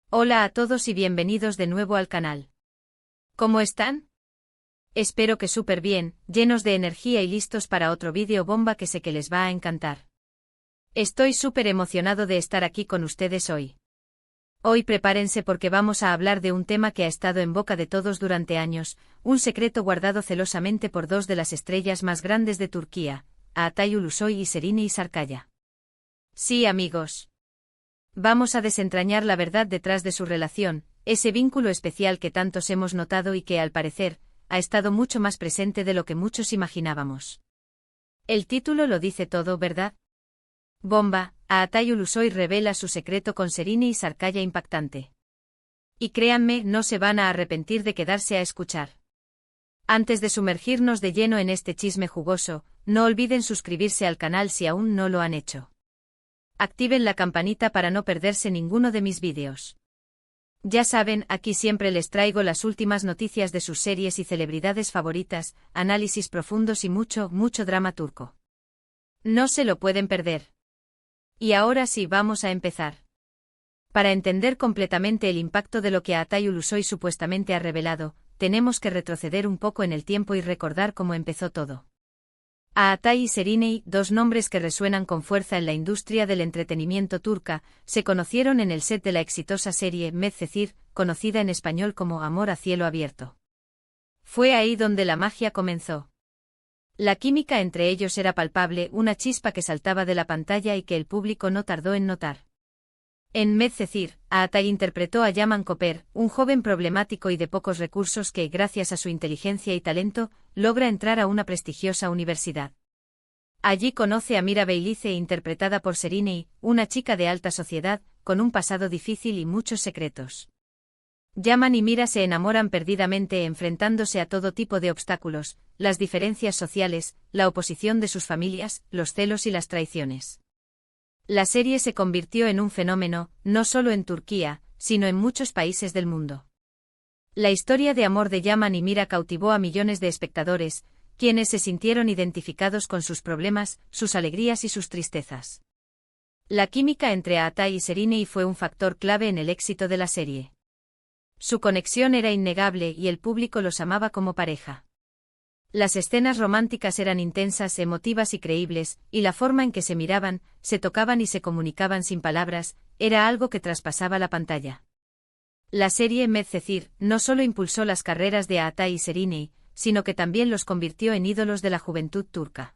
Hola a todos y bienvenidos de nuevo al canal. ¿Cómo están? Espero que súper bien, llenos de energía y listos para otro vídeo bomba que sé que les va a encantar. Estoy súper emocionado de estar aquí con ustedes hoy. Hoy prepárense porque vamos a hablar de un tema que ha estado en boca de todos durante años, un secreto guardado celosamente por dos de las estrellas más grandes de Turquía, Altay Ulusoy y Serine Sarıkaya. Sí, amigos. Vamos a desentrañar la verdad detrás de su relación, ese vínculo especial que tantos hemos notado y que, al parecer, ha estado mucho más presente de lo que muchos imaginábamos. El título lo dice todo, ¿verdad? Bomba, Altay Ulusoy revela su secreto con Serine Sarıkaya impactante. Y créanme, no se van a arrepentir de quedarse a escuchar. Antes de sumergirnos de lleno en este chisme jugoso, no olviden suscribirse al canal si aún no lo han hecho. Activen la campanita para no perderse ninguno de mis vídeos. Ya saben, aquí siempre les traigo las últimas noticias de sus series y celebridades favoritas, análisis profundos y mucho drama turco. No se lo pueden perder. Y ahora sí, vamos a empezar. Para entender completamente el impacto de lo que Altay Ulusoy supuestamente ha revelado, tenemos que retroceder un poco en el tiempo y recordar cómo empezó todo. Altay y Serine, dos nombres que resuenan con fuerza en la industria del entretenimiento turca, se conocieron en el set de la exitosa serie Medcezir, conocida en español como Amor a cielo abierto. Fue ahí donde la magia comenzó. La química entre ellos era palpable, una chispa que saltaba de la pantalla y que el público no tardó en notar. En Medcezir, Altay interpretó a Yaman Koper, un joven problemático y de pocos recursos que, gracias a su inteligencia y talento, logra entrar a una prestigiosa universidad. Allí conoce a Mira Beylice, interpretada por Serine, una chica de alta sociedad, con un pasado difícil y muchos secretos. Yaman y Mira se enamoran perdidamente, enfrentándose a todo tipo de obstáculos, las diferencias sociales, la oposición de sus familias, los celos y las traiciones. La serie se convirtió en un fenómeno, no solo en Turquía, sino en muchos países del mundo. La historia de amor de Yaman y Mira cautivó a millones de espectadores, quienes se sintieron identificados con sus problemas, sus alegrías y sus tristezas. La química entre Altay y Serine fue un factor clave en el éxito de la serie. Su conexión era innegable y el público los amaba como pareja. Las escenas románticas eran intensas, emotivas y creíbles, y la forma en que se miraban, se tocaban y se comunicaban sin palabras, era algo que traspasaba la pantalla. La serie Medcezir no solo impulsó las carreras de Altay y Serine, sino que también los convirtió en ídolos de la juventud turca.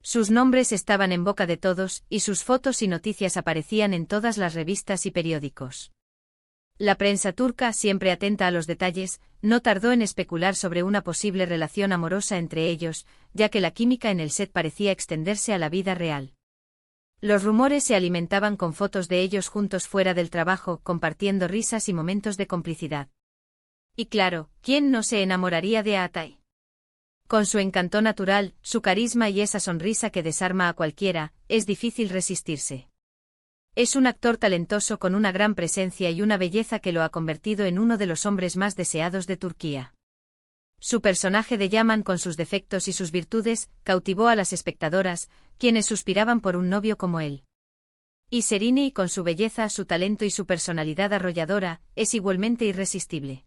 Sus nombres estaban en boca de todos, y sus fotos y noticias aparecían en todas las revistas y periódicos. La prensa turca, siempre atenta a los detalles, no tardó en especular sobre una posible relación amorosa entre ellos, ya que la química en el set parecía extenderse a la vida real. Los rumores se alimentaban con fotos de ellos juntos fuera del trabajo, compartiendo risas y momentos de complicidad. Y claro, ¿quién no se enamoraría de Altay? Con su encanto natural, su carisma y esa sonrisa que desarma a cualquiera, es difícil resistirse. Es un actor talentoso con una gran presencia y una belleza que lo ha convertido en uno de los hombres más deseados de Turquía. Su personaje de Yaman, con sus defectos y sus virtudes, cautivó a las espectadoras, quienes suspiraban por un novio como él. Y Serine, con su belleza, su talento y su personalidad arrolladora, es igualmente irresistible.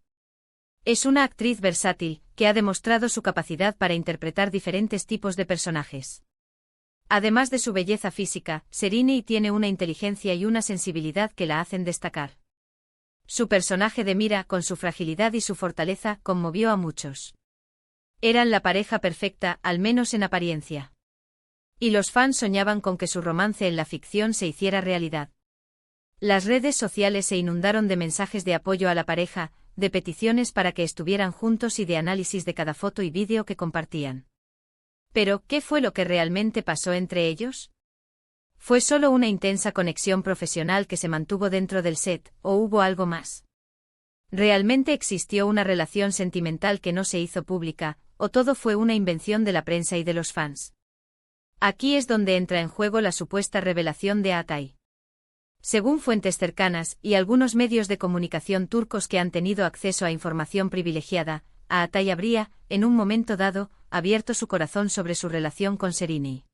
Es una actriz versátil, que ha demostrado su capacidad para interpretar diferentes tipos de personajes. Además de su belleza física, Serine tiene una inteligencia y una sensibilidad que la hacen destacar. Su personaje de Mira, con su fragilidad y su fortaleza, conmovió a muchos. Eran la pareja perfecta, al menos en apariencia. Y los fans soñaban con que su romance en la ficción se hiciera realidad. Las redes sociales se inundaron de mensajes de apoyo a la pareja, de peticiones para que estuvieran juntos y de análisis de cada foto y vídeo que compartían. Pero, ¿qué fue lo que realmente pasó entre ellos? ¿Fue solo una intensa conexión profesional que se mantuvo dentro del set, o hubo algo más? ¿Realmente existió una relación sentimental que no se hizo pública, o todo fue una invención de la prensa y de los fans? Aquí es donde entra en juego la supuesta revelación de Altay. Según fuentes cercanas y algunos medios de comunicación turcos que han tenido acceso a información privilegiada, Altay habría, en un momento dado, abierto su corazón sobre su relación con Serine.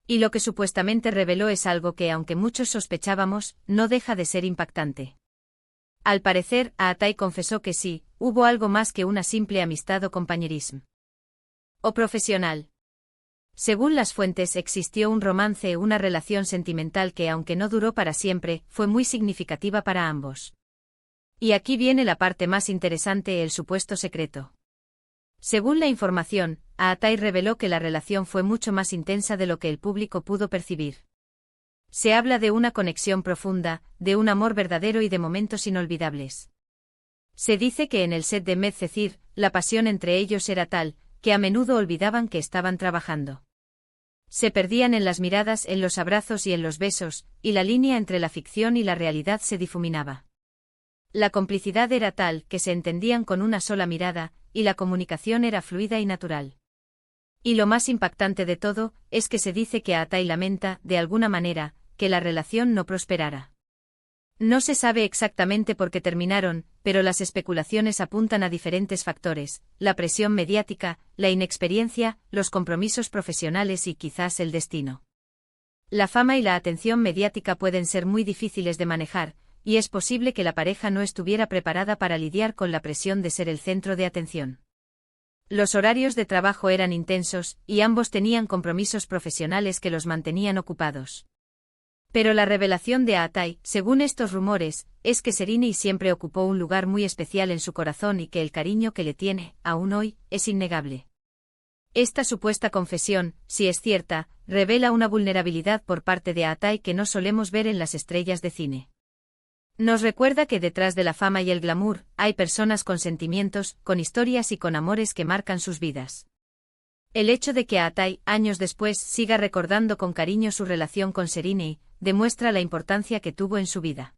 Y lo que supuestamente reveló es algo que, aunque muchos sospechábamos, no deja de ser impactante. Al parecer, Aatai confesó que sí, hubo algo más que una simple amistad o compañerismo. O profesional. Según las fuentes, existió un romance, una relación sentimental que, aunque no duró para siempre, fue muy significativa para ambos. Y aquí viene la parte más interesante, el supuesto secreto. Según la información, Aatai reveló que la relación fue mucho más intensa de lo que el público pudo percibir. Se habla de una conexión profunda, de un amor verdadero y de momentos inolvidables. Se dice que en el set de Medcezir, la pasión entre ellos era tal, que a menudo olvidaban que estaban trabajando. Se perdían en las miradas, en los abrazos y en los besos, y la línea entre la ficción y la realidad se difuminaba. La complicidad era tal que se entendían con una sola mirada, y la comunicación era fluida y natural. Y lo más impactante de todo, es que se dice que Aatai lamenta, de alguna manera, que la relación no prosperara. No se sabe exactamente por qué terminaron, pero las especulaciones apuntan a diferentes factores: la presión mediática, la inexperiencia, los compromisos profesionales y quizás el destino. La fama y la atención mediática pueden ser muy difíciles de manejar, y es posible que la pareja no estuviera preparada para lidiar con la presión de ser el centro de atención. Los horarios de trabajo eran intensos, y ambos tenían compromisos profesionales que los mantenían ocupados. Pero la revelación de Aatai, según estos rumores, es que Sereni siempre ocupó un lugar muy especial en su corazón y que el cariño que le tiene, aún hoy, es innegable. Esta supuesta confesión, si es cierta, revela una vulnerabilidad por parte de Aatai que no solemos ver en las estrellas de cine. Nos recuerda que detrás de la fama y el glamour, hay personas con sentimientos, con historias y con amores que marcan sus vidas. El hecho de que Aatai, años después, siga recordando con cariño su relación con Sereni, demuestra la importancia que tuvo en su vida.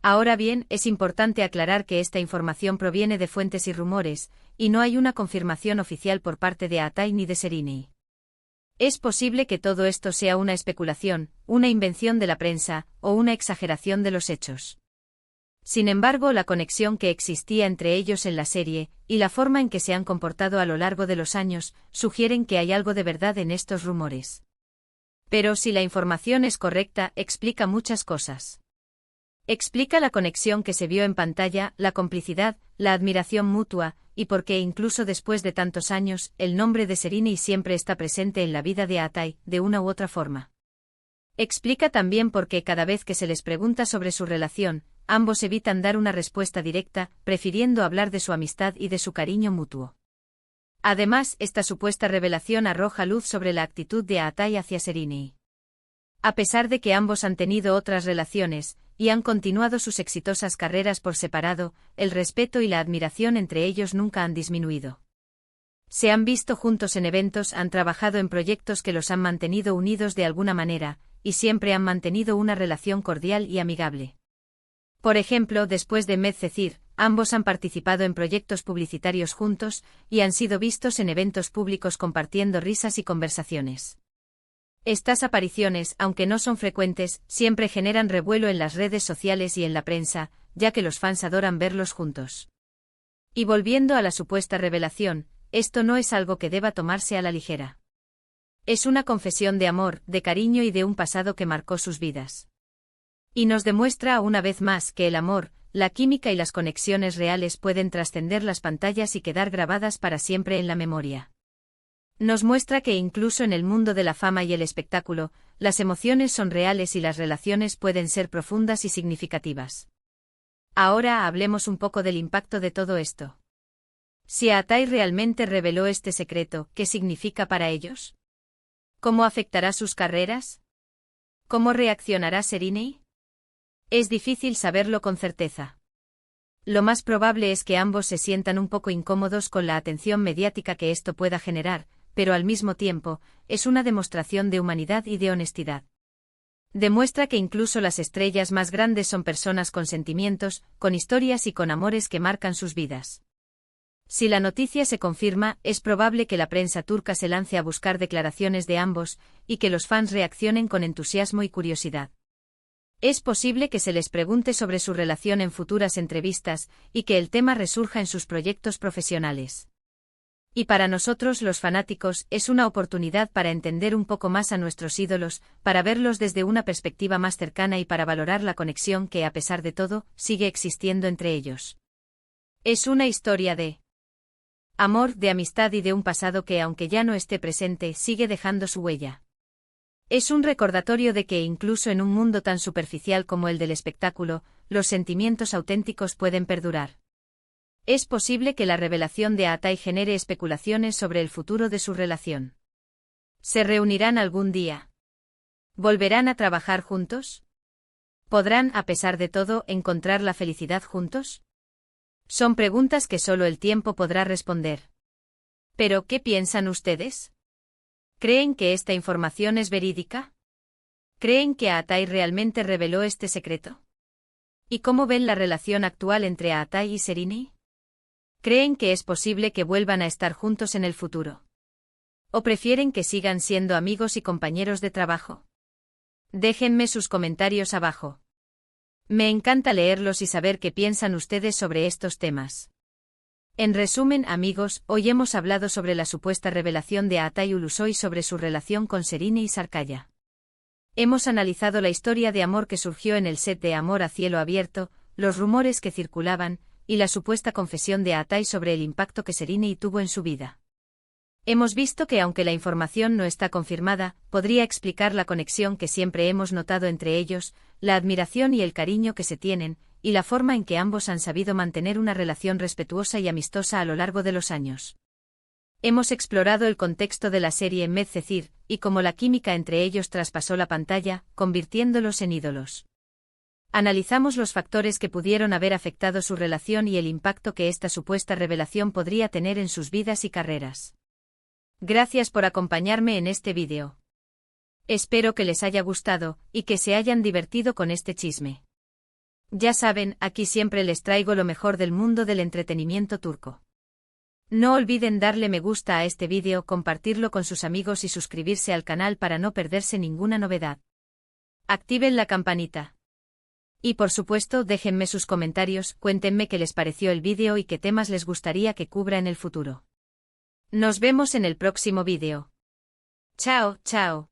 Ahora bien, es importante aclarar que esta información proviene de fuentes y rumores, y no hay una confirmación oficial por parte de Aatai ni de Sereni. Es posible que todo esto sea una especulación, una invención de la prensa, o una exageración de los hechos. Sin embargo, la conexión que existía entre ellos en la serie, y la forma en que se han comportado a lo largo de los años, sugieren que hay algo de verdad en estos rumores. Pero si la información es correcta, explica muchas cosas. Explica la conexión que se vio en pantalla, la complicidad, la admiración mutua, y por qué incluso después de tantos años, el nombre de Sereni siempre está presente en la vida de Aatai, de una u otra forma. Explica también por qué cada vez que se les pregunta sobre su relación, ambos evitan dar una respuesta directa, prefiriendo hablar de su amistad y de su cariño mutuo. Además, esta supuesta revelación arroja luz sobre la actitud de Aatai hacia Sereni. A pesar de que ambos han tenido otras relaciones, y han continuado sus exitosas carreras por separado, el respeto y la admiración entre ellos nunca han disminuido. Se han visto juntos en eventos, han trabajado en proyectos que los han mantenido unidos de alguna manera, y siempre han mantenido una relación cordial y amigable. Por ejemplo, después de Medcezir, ambos han participado en proyectos publicitarios juntos, y han sido vistos en eventos públicos compartiendo risas y conversaciones. Estas apariciones, aunque no son frecuentes, siempre generan revuelo en las redes sociales y en la prensa, ya que los fans adoran verlos juntos. Y volviendo a la supuesta revelación, esto no es algo que deba tomarse a la ligera. Es una confesión de amor, de cariño y de un pasado que marcó sus vidas. Y nos demuestra una vez más que el amor, la química y las conexiones reales pueden trascender las pantallas y quedar grabadas para siempre en la memoria. Nos muestra que incluso en el mundo de la fama y el espectáculo, las emociones son reales y las relaciones pueden ser profundas y significativas. Ahora hablemos un poco del impacto de todo esto. Si Aatai realmente reveló este secreto, ¿qué significa para ellos? ¿Cómo afectará sus carreras? ¿Cómo reaccionará Sereni? Es difícil saberlo con certeza. Lo más probable es que ambos se sientan un poco incómodos con la atención mediática que esto pueda generar, pero al mismo tiempo, es una demostración de humanidad y de honestidad. Demuestra que incluso las estrellas más grandes son personas con sentimientos, con historias y con amores que marcan sus vidas. Si la noticia se confirma, es probable que la prensa turca se lance a buscar declaraciones de ambos, y que los fans reaccionen con entusiasmo y curiosidad. Es posible que se les pregunte sobre su relación en futuras entrevistas, y que el tema resurja en sus proyectos profesionales. Y para nosotros los fanáticos es una oportunidad para entender un poco más a nuestros ídolos, para verlos desde una perspectiva más cercana y para valorar la conexión que, a pesar de todo, sigue existiendo entre ellos. Es una historia de amor, de amistad y de un pasado que, aunque ya no esté presente, sigue dejando su huella. Es un recordatorio de que incluso en un mundo tan superficial como el del espectáculo, los sentimientos auténticos pueden perdurar. Es posible que la revelación de Atai genere especulaciones sobre el futuro de su relación. ¿Se reunirán algún día? ¿Volverán a trabajar juntos? ¿Podrán, a pesar de todo, encontrar la felicidad juntos? Son preguntas que solo el tiempo podrá responder. ¿Pero qué piensan ustedes? ¿Creen que esta información es verídica? ¿Creen que Atai realmente reveló este secreto? ¿Y cómo ven la relación actual entre Atai y Serrini? ¿Creen que es posible que vuelvan a estar juntos en el futuro? ¿O prefieren que sigan siendo amigos y compañeros de trabajo? Déjenme sus comentarios abajo. Me encanta leerlos y saber qué piensan ustedes sobre estos temas. En resumen, amigos, hoy hemos hablado sobre la supuesta revelación de Atai Ulusoy sobre su relación con Serrini y Sarkaya. Hemos analizado la historia de amor que surgió en el set de Amor a cielo abierto, los rumores que circulaban, y la supuesta confesión de Atai sobre el impacto que Serrini tuvo en su vida. Hemos visto que aunque la información no está confirmada, podría explicar la conexión que siempre hemos notado entre ellos, la admiración y el cariño que se tienen, y la forma en que ambos han sabido mantener una relación respetuosa y amistosa a lo largo de los años. Hemos explorado el contexto de la serie Medcezir, y cómo la química entre ellos traspasó la pantalla, convirtiéndolos en ídolos. Analizamos los factores que pudieron haber afectado su relación y el impacto que esta supuesta revelación podría tener en sus vidas y carreras. Gracias por acompañarme en este vídeo. Espero que les haya gustado, y que se hayan divertido con este chisme. Ya saben, aquí siempre les traigo lo mejor del mundo del entretenimiento turco. No olviden darle me gusta a este vídeo, compartirlo con sus amigos y suscribirse al canal para no perderse ninguna novedad. Activen la campanita. Y por supuesto, déjenme sus comentarios, cuéntenme qué les pareció el vídeo y qué temas les gustaría que cubra en el futuro. Nos vemos en el próximo vídeo. Chao, chao.